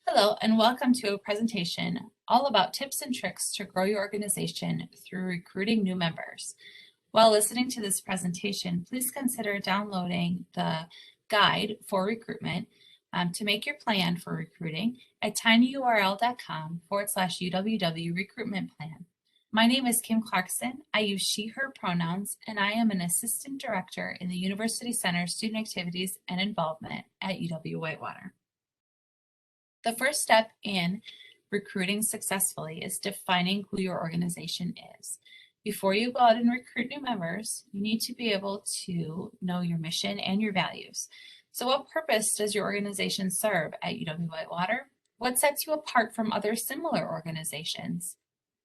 Hello, and welcome to a presentation all about tips and tricks to grow your organization through recruiting new members. While listening to this presentation, please consider downloading the guide for recruitment to make your plan for recruiting at tinyurl.com/UWW recruitment plan. My name is Kim Clarkson. I use she, her pronouns, and I am an assistant director in the University Center Student Activities and Involvement at UW-Whitewater. The first step in recruiting successfully is defining who your organization is. Before you go out and recruit new members, you need to be able to know your mission and your values. So what purpose does your organization serve at UW-Whitewater? What sets you apart from other similar organizations?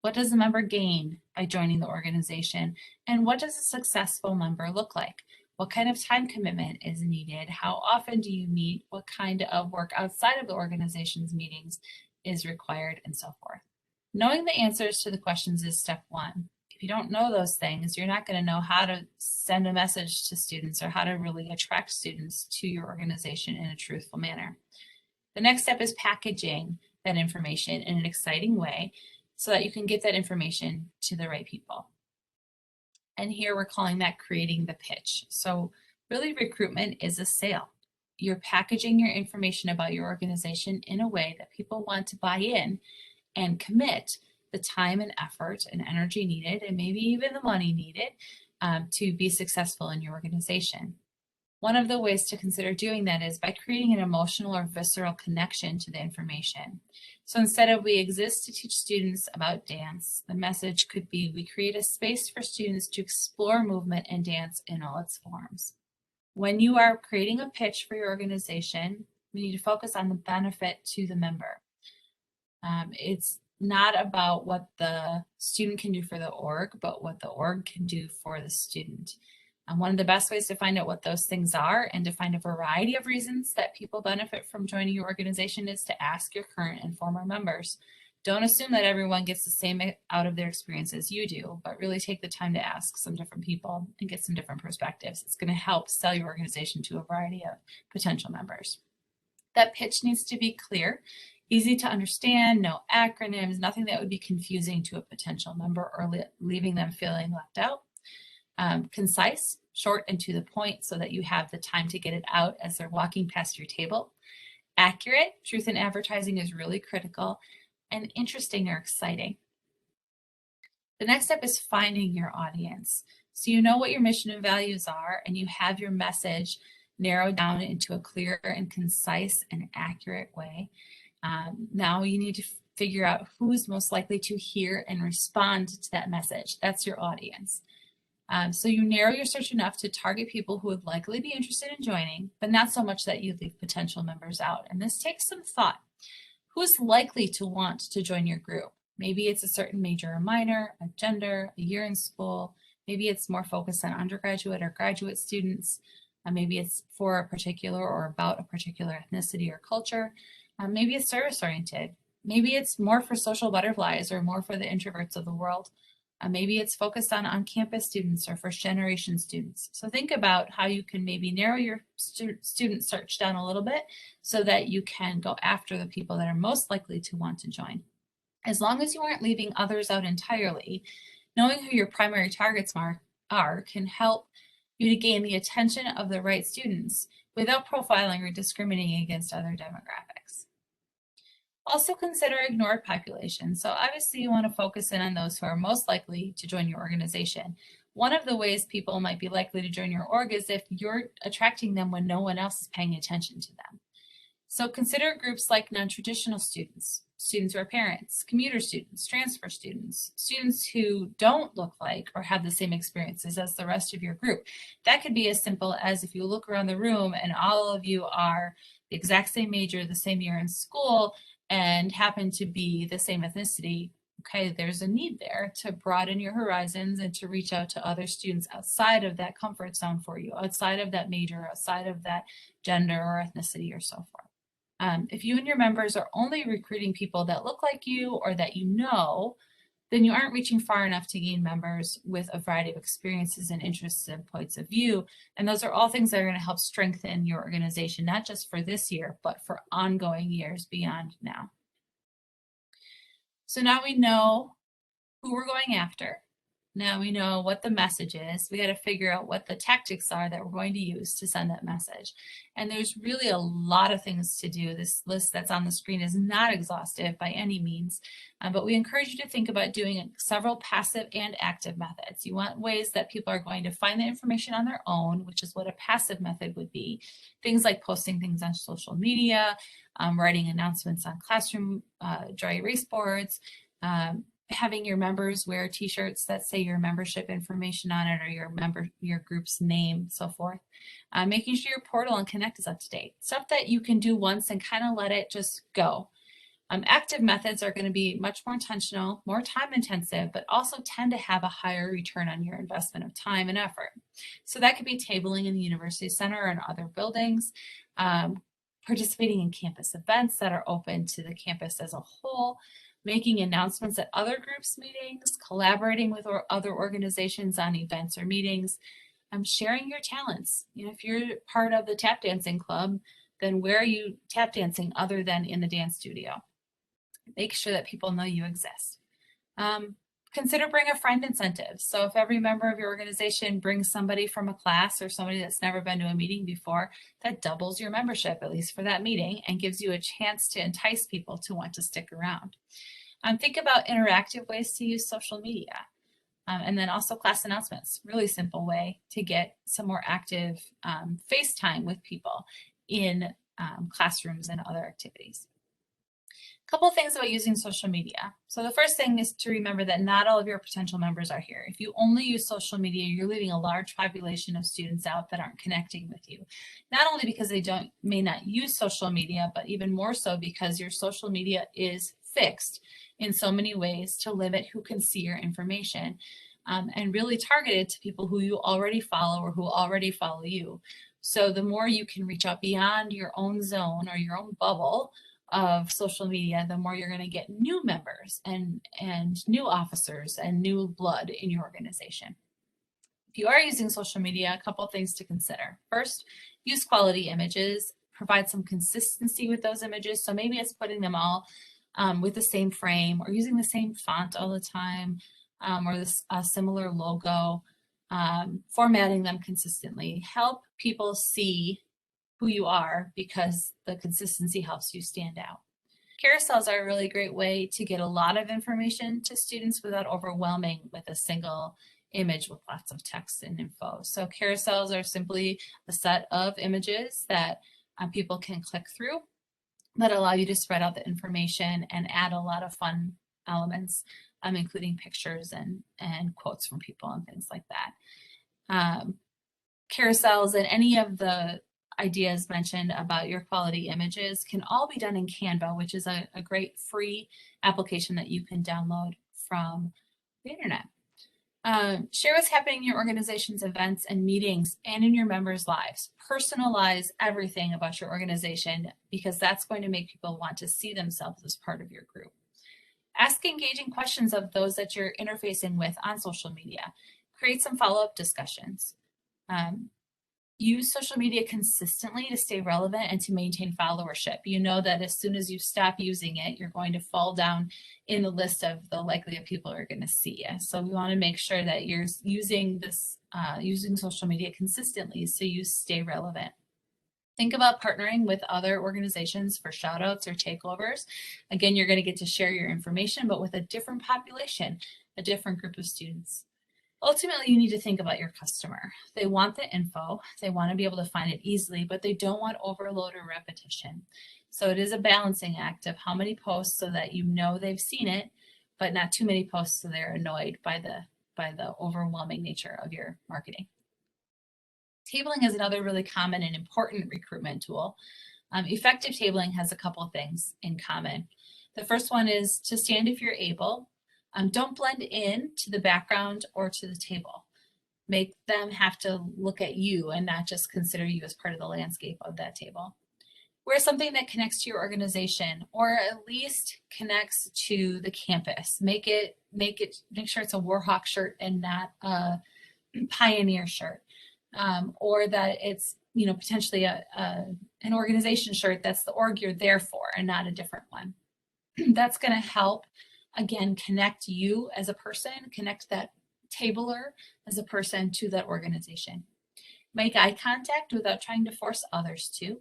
What does a member gain by joining the organization? And what does a successful member look like? What kind of time commitment is needed? How often do you meet? What kind of work outside of the organization's meetings is required, and so forth? Knowing the answers to the questions is step one. If you don't know those things, you're not going to know how to send a message to students or how to really attract students to your organization in a truthful manner. The next step is packaging that information in an exciting way so that you can get that information to the right people. And here we're calling that creating the pitch. So really recruitment is a sale. You're packaging your information about your organization in a way that people want to buy in and commit the time and effort and energy needed, and maybe even the money needed to be successful in your organization. One of the ways to consider doing that is by creating an emotional or visceral connection to the information. So instead of we exist to teach students about dance, the message could be we create a space for students to explore movement and dance in all its forms. When you are creating a pitch for your organization, we need to focus on the benefit to the member. It's not about what the student can do for the org, but what the org can do for the student. One of the best ways to find out what those things are and to find a variety of reasons that people benefit from joining your organization is to ask your current and former members. Don't assume that everyone gets the same out of their experience as you do, but really take the time to ask some different people and get some different perspectives. It's going to help sell your organization to a variety of potential members. That pitch needs to be clear, easy to understand, no acronyms, nothing that would be confusing to a potential member or leaving them feeling left out. Concise, short, and to the point so that you have the time to get it out as they're walking past your table. Accurate, truth in advertising is really critical, and interesting or exciting. The next step is finding your audience. So you know what your mission and values are, and you have your message narrowed down into a clear and concise and accurate way. Now you need to figure out who's most likely to hear and respond to that message. That's your audience. So you narrow your search enough to target people who would likely be interested in joining, but not so much that you leave potential members out. And this takes some thought. Who's likely to want to join your group? Maybe it's a certain major or minor, a gender, a year in school. Maybe it's more focused on undergraduate or graduate students. Maybe it's for a particular or about a particular ethnicity or culture. Maybe it's service-oriented. Maybe it's more for social butterflies or more for the introverts of the world. Maybe it's focused on-campus students or first-generation students. So think about how you can maybe narrow your student search down a little bit so that you can go after the people that are most likely to want to join. As long as you aren't leaving others out entirely, knowing who your primary targets are can help you to gain the attention of the right students without profiling or discriminating against other demographics. Also consider ignored populations. So obviously you want to focus in on those who are most likely to join your organization. One of the ways people might be likely to join your org is if you're attracting them when no one else is paying attention to them. So consider groups like non-traditional students, students who are parents, commuter students, transfer students, students who don't look like or have the same experiences as the rest of your group. That could be as simple as if you look around the room and all of you are the exact same major, the same year in school, and happen to be the same ethnicity. Okay, there's a need there to broaden your horizons and to reach out to other students outside of that comfort zone for you, outside of that major, outside of that gender or ethnicity or so forth. If you and your members are only recruiting people that look like you or that you know, then you aren't reaching far enough to gain members with a variety of experiences and interests and points of view. And those are all things that are going to help strengthen your organization, not just for this year, but for ongoing years beyond now. So now we know who we're going after. Now we know what the message is. We got to figure out what the tactics are that we're going to use to send that message. And there's really a lot of things to do. This list that's on the screen is not exhaustive by any means, but we encourage you to think about doing several passive and active methods. You want ways that people are going to find the information on their own, which is what a passive method would be. Things like posting things on social media, writing announcements on classroom dry erase boards, having your members wear t-shirts that say your membership information on it or your group's name, so forth. Making sure your portal and Connect is up to date. Stuff that you can do once and kind of let it just go. Active methods are going to be much more intentional, more time intensive, but also tend to have a higher return on your investment of time and effort. So that could be tabling in the University Center or in other buildings, participating in campus events that are open to the campus as a whole, making announcements at other groups' meetings, collaborating with other organizations on events or meetings, sharing your talents. If you're part of the tap dancing club, then where are you tap dancing other than in the dance studio? Make sure that people know you exist. Consider bring a friend incentives. So if every member of your organization brings somebody from a class or somebody that's never been to a meeting before, that doubles your membership, at least for that meeting, and gives you a chance to entice people to want to stick around. Think about interactive ways to use social media. And then also class announcements, really simple way to get some more active face time with people in classrooms and other activities. A couple of things about using social media. So the first thing is to remember that not all of your potential members are here. If you only use social media, you're leaving a large population of students out that aren't connecting with you. Not only because they may not use social media, but even more so because your social media is fixed in so many ways to limit who can see your information, and really targeted to people who you already follow or who already follow you. So the more you can reach out beyond your own zone or your own bubble of social media, the more you're going to get new members and new officers and new blood in your organization. If you are using social media, a couple of things to consider. First, use quality images, provide some consistency with those images. So maybe it's putting them all with the same frame or using the same font all the time, or a similar logo, formatting them consistently. Help people see who you are because the consistency helps you stand out. Carousels are a really great way to get a lot of information to students without overwhelming with a single image with lots of text and info. So carousels are simply a set of images that people can click through that allow you to spread out the information and add a lot of fun elements, including pictures and quotes from people and things like that. Carousels and any of the ideas mentioned about your quality images can all be done in Canva, which is a great free application that you can download from the internet. Share what's happening in your organization's events and meetings and in your members' lives. Personalize everything about your organization because that's going to make people want to see themselves as part of your group. Ask engaging questions of those that you're interfacing with on social media. Create some follow-up discussions. Use social media consistently to stay relevant and to maintain followership. You know that as soon as you stop using it, you're going to fall down in the list of the likely of people who are going to see you. So we want to make sure that you're using social media consistently so you stay relevant. Think about partnering with other organizations for shout outs or takeovers. Again, you're going to get to share your information, but with a different population, a different group of students. Ultimately, you need to think about your customer. They want the info, they want to be able to find it easily, but they don't want overload or repetition. So it is a balancing act of how many posts so that you know they've seen it, but not too many posts so they're annoyed by the overwhelming nature of your marketing. Tabling is another really common and important recruitment tool. Effective tabling has a couple of things in common. The first one is to stand if you're able. Don't blend in to the background or to the table. Make them have to look at you and not just consider you as part of the landscape of that table. Wear something that connects to your organization, or at least connects to the campus. Make sure it's a Warhawk shirt and not a Pioneer shirt, or that it's potentially an organization shirt that's the org you're there for and not a different one. That's going to help, again, connect you as a person, connect that tabler as a person to that organization. Make eye contact without trying to force others to.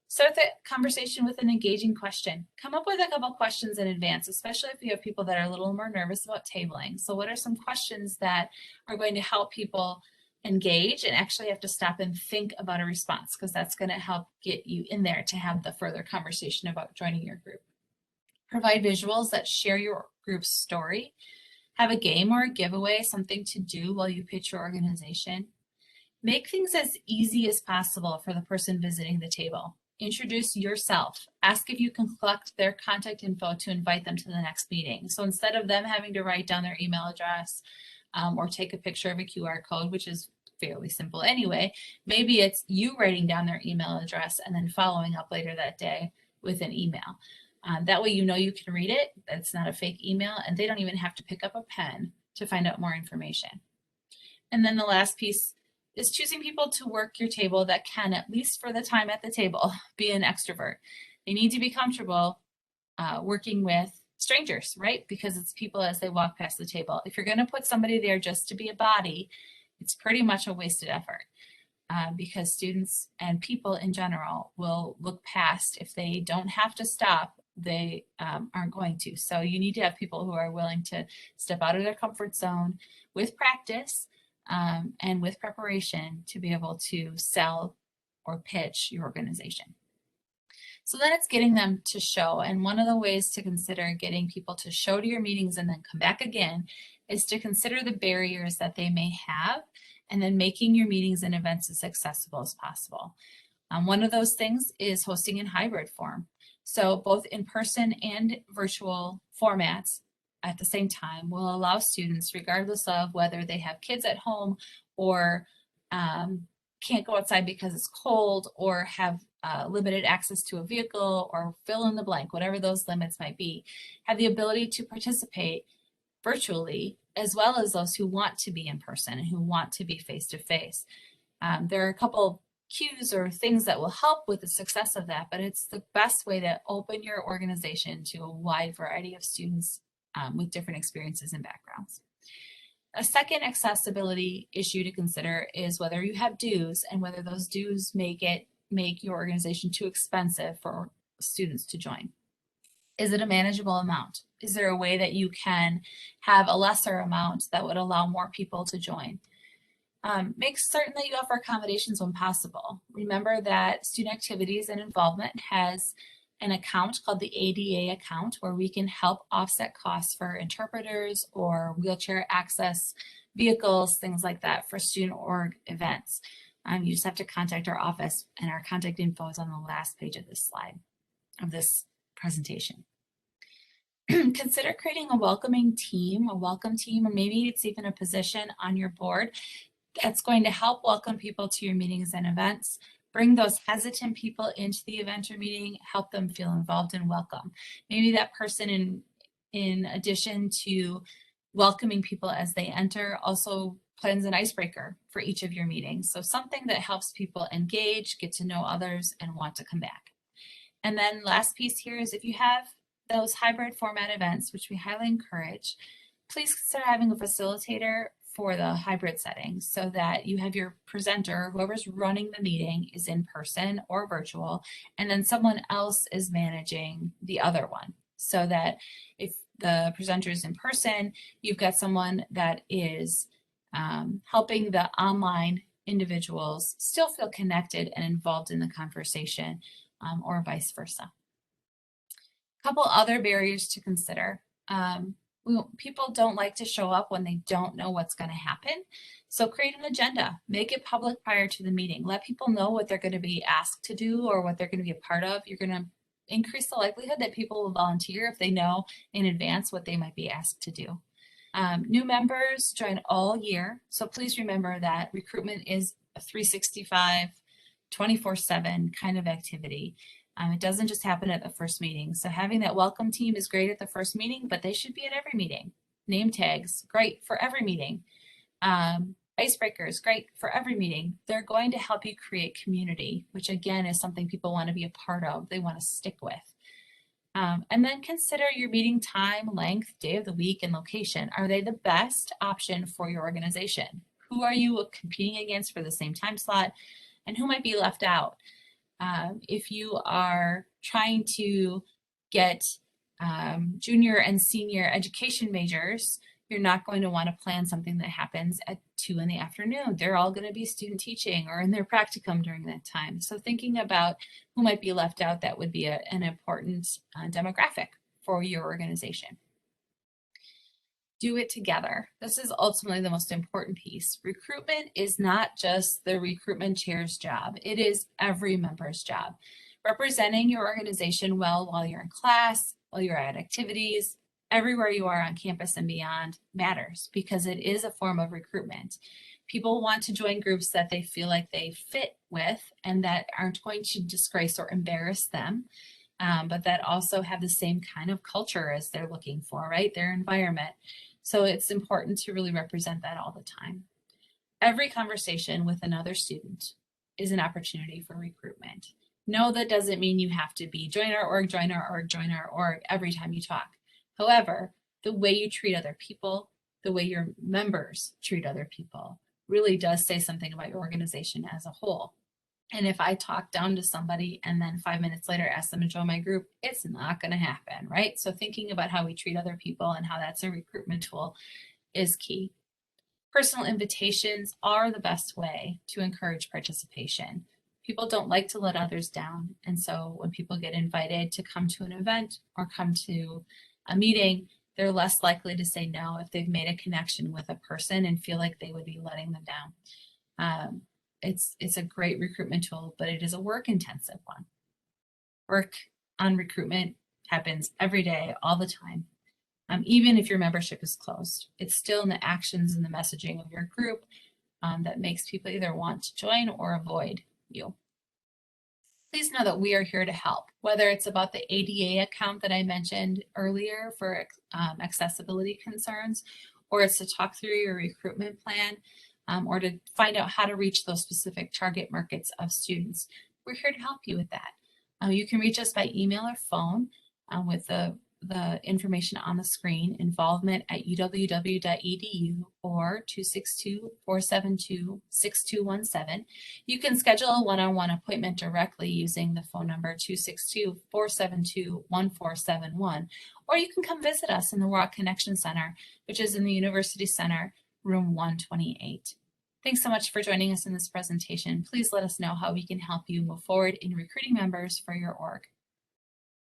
Start the conversation with an engaging question. Come up with a couple questions in advance, especially if you have people that are a little more nervous about tabling. So what are some questions that are going to help people engage and actually have to stop and think about a response, because that's going to help get you in there to have the further conversation about joining your group. Provide visuals that share your group's story. Have a game or a giveaway, something to do while you pitch your organization. Make things as easy as possible for the person visiting the table. Introduce yourself. Ask if you can collect their contact info to invite them to the next meeting. So instead of them having to write down their email address or take a picture of a QR code, which is fairly simple anyway, maybe it's you writing down their email address and then following up later that day with an email. That way you know you can read it, it's not a fake email, and they don't even have to pick up a pen to find out more information. And then the last piece is choosing people to work your table that can, at least for the time at the table, be an extrovert. They need to be comfortable working with strangers, right? Because it's people as they walk past the table. If you're going to put somebody there just to be a body, it's pretty much a wasted effort. Because students and people in general will look past. If they don't have to stop, they aren't going to. So you need to have people who are willing to step out of their comfort zone with practice and with preparation to be able to sell or pitch your organization. So then it's getting them to show. And one of the ways to consider getting people to show to your meetings and then come back again is to consider the barriers that they may have, and then making your meetings and events as accessible as possible. One of those things is hosting in hybrid form. So both in-person and virtual formats at the same time will allow students, regardless of whether they have kids at home or can't go outside because it's cold, or have limited access to a vehicle, or fill in the blank, whatever those limits might be, have the ability to participate virtually, as well as those who want to be in person and who want to be face-to-face. There are a couple cues or things that will help with the success of that, but it's the best way to open your organization to a wide variety of students with different experiences and backgrounds. A second accessibility issue to consider is whether you have dues, and whether those dues make your organization too expensive for students to join. Is it a manageable amount? Is there a way that you can have a lesser amount that would allow more people to join? Make certain that you offer accommodations when possible. Remember that Student Activities and Involvement has an account called the ADA account, where we can help offset costs for interpreters or wheelchair access vehicles, things like that, for student org events. You just have to contact our office, and our contact info is on the last page of this slide, of this presentation. Consider creating a welcoming team, a welcome team, or maybe it's even a position on your board that's going to help welcome people to your meetings and events. Bring those hesitant people into the event or meeting, help them feel involved and welcome. Maybe that person, in addition to welcoming people as they enter, also plans an icebreaker for each of your meetings. So something that helps people engage, get to know others, and want to come back. And then last piece here is, if you have those hybrid format events, which we highly encourage, please consider having a facilitator for the hybrid setting, so that you have your presenter, whoever's running the meeting, is in person or virtual, and then someone else is managing the other one, so that if the presenter is in person, you've got someone that is helping the online individuals still feel connected and involved in the conversation, or vice versa. A couple other barriers to consider. People don't like to show up when they don't know what's going to happen. So create an agenda, make it public prior to the meeting. Let people know what they're going to be asked to do or what they're going to be a part of. You're going to increase the likelihood that people will volunteer if they know in advance what they might be asked to do. New members join all year. So please remember that recruitment is a 365, 24/7 kind of activity. It doesn't just happen at the first meeting. So having that welcome team is great at the first meeting, but they should be at every meeting. Name tags, great for every meeting. Icebreakers, great for every meeting. They're going to help you create community, which again is something people want to be a part of, they want to stick with. And then consider your meeting time, length, day of the week, and location. Are they the best option for your organization? Who are you competing against for the same time slot? And who might be left out? If you are trying to get junior and senior education majors, you're not going to want to plan something that happens at 2 in the afternoon. They're all going to be student teaching or in their practicum during that time. So thinking about who might be left out, that would be an important demographic for your organization. Do it together. This is ultimately the most important piece. Recruitment is not just the recruitment chair's job. It is every member's job. Representing your organization well while you're in class, while you're at activities, everywhere you are on campus and beyond matters because it is a form of recruitment. People want to join groups that they feel like they fit with and that aren't going to disgrace or embarrass them, but that also have the same kind of culture as they're looking for, right? Their environment. So it's important to really represent that all the time. Every conversation with another student is an opportunity for recruitment. No, that doesn't mean you have to be join our org, join our org, join our org every time you talk. However, the way you treat other people, the way your members treat other people really does say something about your organization as a whole. And if I talk down to somebody and then 5 minutes later ask them to join my group, it's not going to happen, right? So thinking about how we treat other people and how that's a recruitment tool is key. Personal invitations are the best way to encourage participation. People don't like to let others down. And so when people get invited to come to an event or come to a meeting, they're less likely to say no if they've made a connection with a person and feel like they would be letting them down. It's a great recruitment tool, but it is a work-intensive one. Work on recruitment happens every day, all the time. Even if your membership is closed, it's still in the actions and the messaging of your group that makes people either want to join or avoid you. Please know that we are here to help, whether it's about the ADA account that I mentioned earlier for accessibility concerns, or it's to talk through your recruitment plan, or to find out how to reach those specific target markets of students. We're here to help you with that. You can reach us by email or phone with the information on the screen, involvement@uww.edu or 262-472-6217. You can schedule a one-on-one appointment directly using the phone number 262-472-1471, or you can come visit us in the Rock Connection Center, which is in the University Center, room 128. Thanks so much for joining us in this presentation. Please let us know how we can help you move forward in recruiting members for your org.